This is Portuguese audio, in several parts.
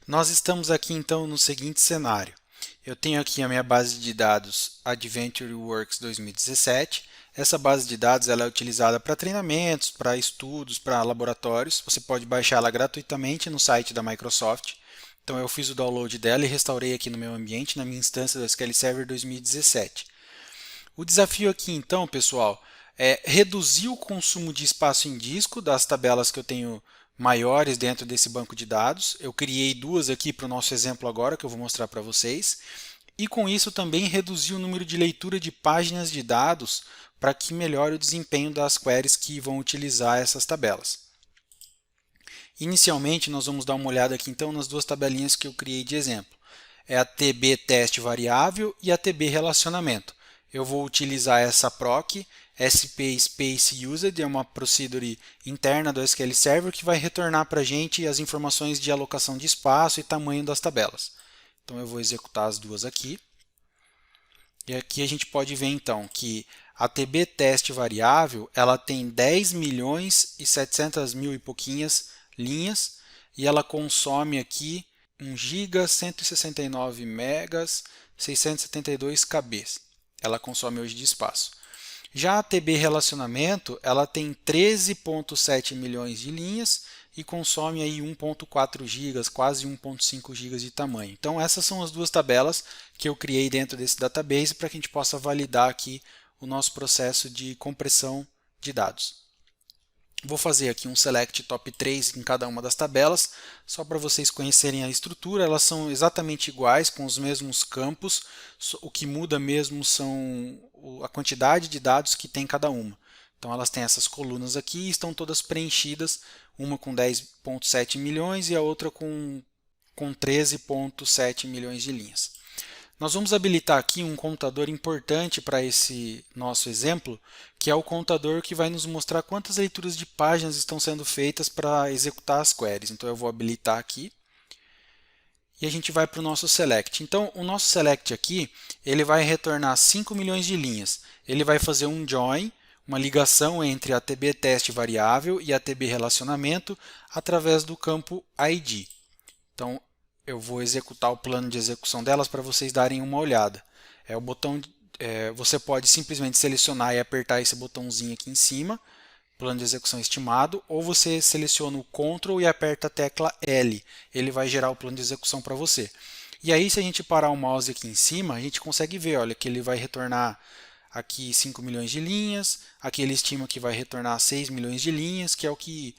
Nós estamos aqui então no seguinte cenário. Eu tenho aqui a minha base de dados AdventureWorks 2017. Essa base de dados ela é utilizada para treinamentos, para estudos, para laboratórios. Você pode baixá-la gratuitamente no site da Microsoft. Então eu fiz o download dela e restaurei aqui no meu ambiente, na minha instância do SQL Server 2017. O desafio aqui então, pessoal, é reduzir o consumo de espaço em disco das tabelas que eu tenho maiores dentro desse banco de dados. Eu criei duas aqui para o nosso exemplo agora, que eu vou mostrar para vocês. E com isso também reduzir o número de leitura de páginas de dados para que melhore o desempenho das queries que vão utilizar essas tabelas. Inicialmente, nós vamos dar uma olhada aqui então nas duas tabelinhas que eu criei de exemplo. É a TB teste variável e a TB relacionamento. Eu vou utilizar essa proc sp space used, é uma procedure interna do SQL Server que vai retornar para a gente as informações de alocação de espaço e tamanho das tabelas. Então eu vou executar as duas aqui. E aqui a gente pode ver então que a TB teste variável ela tem 10 milhões e 700 mil e pouquinhas linhas e ela consome aqui 1 GB, 169 megas, 672 KB. Ela consome hoje de espaço. Já a TB relacionamento, ela tem 13,7 milhões de linhas e consome aí 1,4 GB, quase 1,5 GB de tamanho. Então essas são as duas tabelas que eu criei dentro desse database para que a gente possa validar aqui o nosso processo de compressão de dados. Vou fazer aqui um select top 3 em cada uma das tabelas, só para vocês conhecerem a estrutura. Elas são exatamente iguais, com os mesmos campos, o que muda mesmo são a quantidade de dados que tem cada uma. Então elas têm essas colunas aqui e estão todas preenchidas, uma com 10,7 milhões e a outra com 13,7 milhões de linhas. Nós vamos habilitar aqui um contador importante para esse nosso exemplo, que é o contador que vai nos mostrar quantas leituras de páginas estão sendo feitas para executar as queries. Então eu vou habilitar aqui e a gente vai para o nosso select. Então o nosso select aqui, ele vai retornar 5 milhões de linhas. Ele vai fazer um join, uma ligação entre a TB teste variável e a TB relacionamento através do campo ID. Então eu vou executar o plano de execução delas para vocês darem uma olhada. O botão, você pode simplesmente selecionar e apertar esse botãozinho aqui em cima, plano de execução estimado, ou você seleciona o Ctrl e aperta a tecla L. Ele vai gerar o plano de execução para você. E aí, se a gente parar o mouse aqui em cima, a gente consegue ver, olha, que ele vai retornar aqui 5 milhões de linhas, aqui ele estima que vai retornar 6 milhões de linhas, que é o que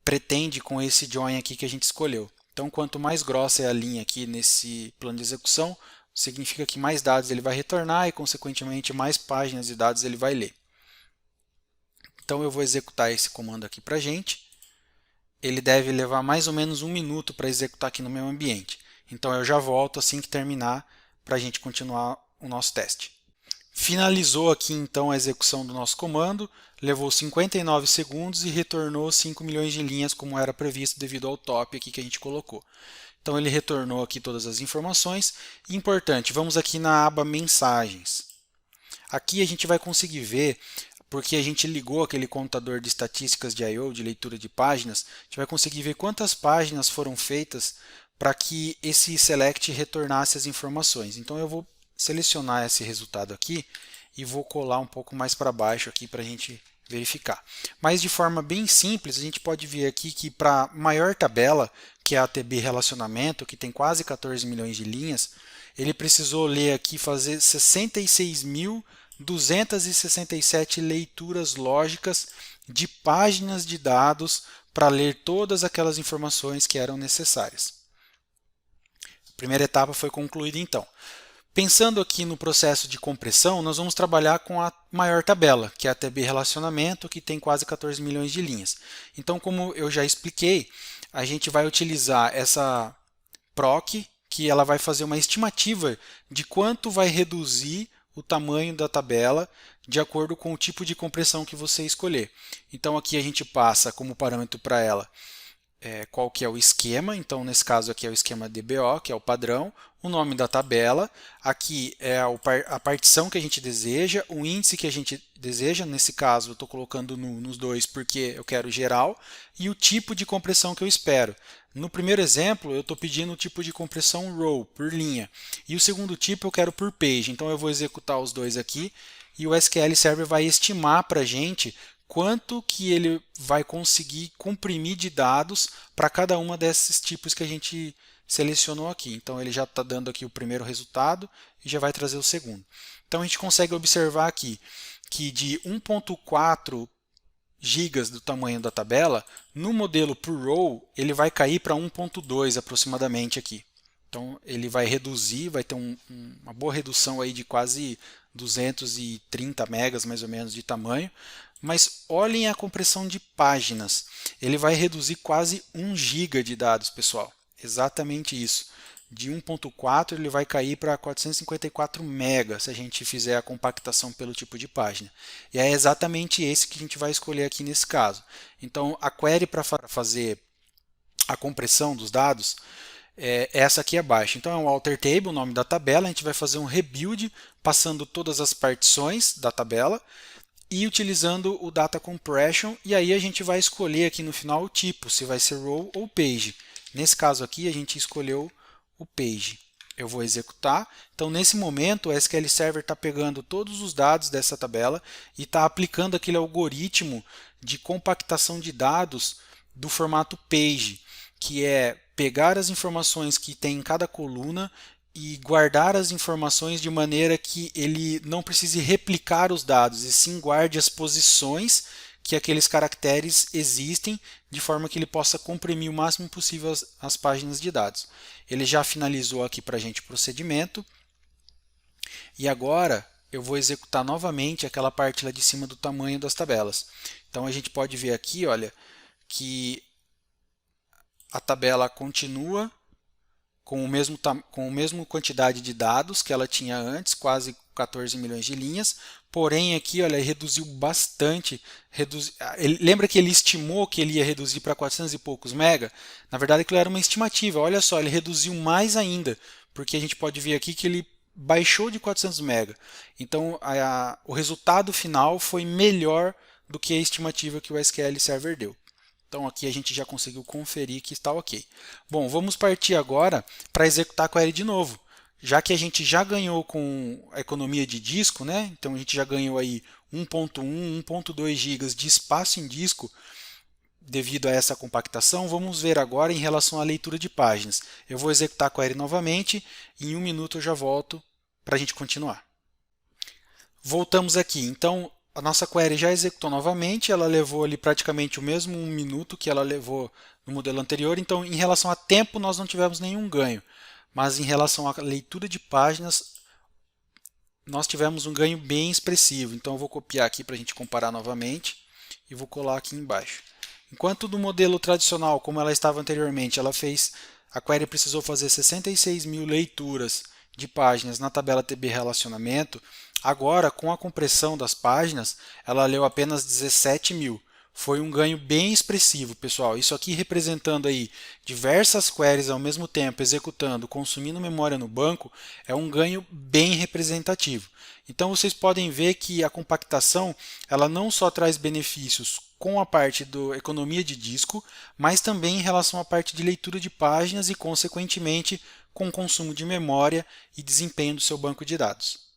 pretende com esse join aqui que a gente escolheu. Então, quanto mais grossa é a linha aqui nesse plano de execução, significa que mais dados ele vai retornar e, consequentemente, mais páginas de dados ele vai ler. Então, eu vou executar esse comando aqui para a gente. Ele deve levar mais ou menos 1 minuto para executar aqui no meu ambiente. Então, eu já volto assim que terminar para a gente continuar o nosso teste. Finalizou aqui então a execução do nosso comando, levou 59 segundos e retornou 5 milhões de linhas como era previsto devido ao top aqui que a gente colocou. Então ele retornou aqui todas as informações. Importante, vamos aqui na aba mensagens. Aqui a gente vai conseguir ver, porque a gente ligou aquele contador de estatísticas de I/O, de leitura de páginas, a gente vai conseguir ver quantas páginas foram feitas para que esse select retornasse as informações. Então eu vou selecionar esse resultado aqui e vou colar um pouco mais para baixo aqui para a gente verificar. Mas de forma bem simples, a gente pode ver aqui que para a maior tabela, que é a TB relacionamento, que tem quase 14 milhões de linhas, ele precisou ler aqui, fazer 66.267 leituras lógicas de páginas de dados para ler todas aquelas informações que eram necessárias. A primeira etapa foi concluída então. Pensando aqui no processo de compressão, nós vamos trabalhar com a maior tabela, que é a TB relacionamento, que tem quase 14 milhões de linhas. Então, como eu já expliquei, a gente vai utilizar essa proc, que ela vai fazer uma estimativa de quanto vai reduzir o tamanho da tabela de acordo com o tipo de compressão que você escolher. Então, aqui a gente passa como parâmetro para ela qual que é o esquema. Então, nesse caso aqui é o esquema DBO, que é o padrão, o nome da tabela, aqui é a partição que a gente deseja, o índice que a gente deseja, nesse caso eu estou colocando nos dois porque eu quero geral, e o tipo de compressão que eu espero. No primeiro exemplo, eu estou pedindo o tipo de compressão row, por linha, e o segundo tipo eu quero por page, então eu vou executar os dois aqui, e o SQL Server vai estimar para a gente quanto que ele vai conseguir comprimir de dados para cada uma desses tipos que a gente selecionou aqui. Então ele já está dando aqui o primeiro resultado e já vai trazer o segundo. Então a gente consegue observar aqui que de 1.4 gigas do tamanho da tabela, no modelo por row, ele vai cair para 1.2 aproximadamente aqui. Então ele vai reduzir, vai ter uma boa redução aí de quase 230 megas mais ou menos de tamanho. Mas olhem a compressão de páginas. Ele vai reduzir quase 1 GB de dados, pessoal. Exatamente isso. De 1.4 ele vai cair para 454 MB se a gente fizer a compactação pelo tipo de página. E é exatamente esse que a gente vai escolher aqui nesse caso. Então a query para fazer a compressão dos dados é essa aqui abaixo. Então é um alter table, o nome da tabela, a gente vai fazer um rebuild passando todas as partições da tabela e utilizando o data compression, e aí a gente vai escolher aqui no final o tipo, se vai ser row ou page. Nesse caso aqui a gente escolheu o page. Eu vou executar. Então nesse momento o SQL Server está pegando todos os dados dessa tabela e está aplicando aquele algoritmo de compactação de dados do formato page, que é pegar as informações que tem em cada coluna e guardar as informações de maneira que ele não precise replicar os dados, e sim guarde as posições que aqueles caracteres existem, de forma que ele possa comprimir o máximo possível as páginas de dados. Ele já finalizou aqui para a gente o procedimento, e agora eu vou executar novamente aquela parte lá de cima do tamanho das tabelas. Então a gente pode ver aqui, olha, que a tabela continua com a mesma quantidade de dados que ela tinha antes, quase 14 milhões de linhas, porém aqui, olha, reduziu bastante. Lembra que ele estimou que ele ia reduzir para 400 e poucos mega? Na verdade, aquilo era uma estimativa. Olha só, ele reduziu mais ainda, porque a gente pode ver aqui que ele baixou de 400 mega. Então, o resultado final foi melhor do que a estimativa que o SQL Server deu. Então aqui a gente já conseguiu conferir que está ok. Bom, vamos partir agora para executar a query de novo. Já que a gente já ganhou com a economia de disco, né? Então a gente já ganhou aí 1.1, 1.2 GB de espaço em disco devido a essa compactação, vamos ver agora em relação à leitura de páginas. Eu vou executar a query novamente e em um minuto eu já volto para a gente continuar. Voltamos aqui. Então, a nossa query já executou novamente, ela levou ali praticamente o mesmo 1 minuto que ela levou no modelo anterior, então em relação a tempo nós não tivemos nenhum ganho, mas em relação à leitura de páginas nós tivemos um ganho bem expressivo. Então eu vou copiar aqui para a gente comparar novamente e vou colar aqui embaixo. Enquanto do modelo tradicional, como ela estava anteriormente, a query precisou fazer 66 mil leituras de páginas na tabela TB relacionamento, agora com a compressão das páginas, ela leu apenas 17 mil. Foi um ganho bem expressivo, pessoal. Isso aqui representando aí diversas queries ao mesmo tempo, executando, consumindo memória no banco, é um ganho bem representativo. Então vocês podem ver que a compactação ela não só traz benefícios com a parte da economia de disco, mas também em relação à parte de leitura de páginas e, consequentemente, com o consumo de memória e desempenho do seu banco de dados.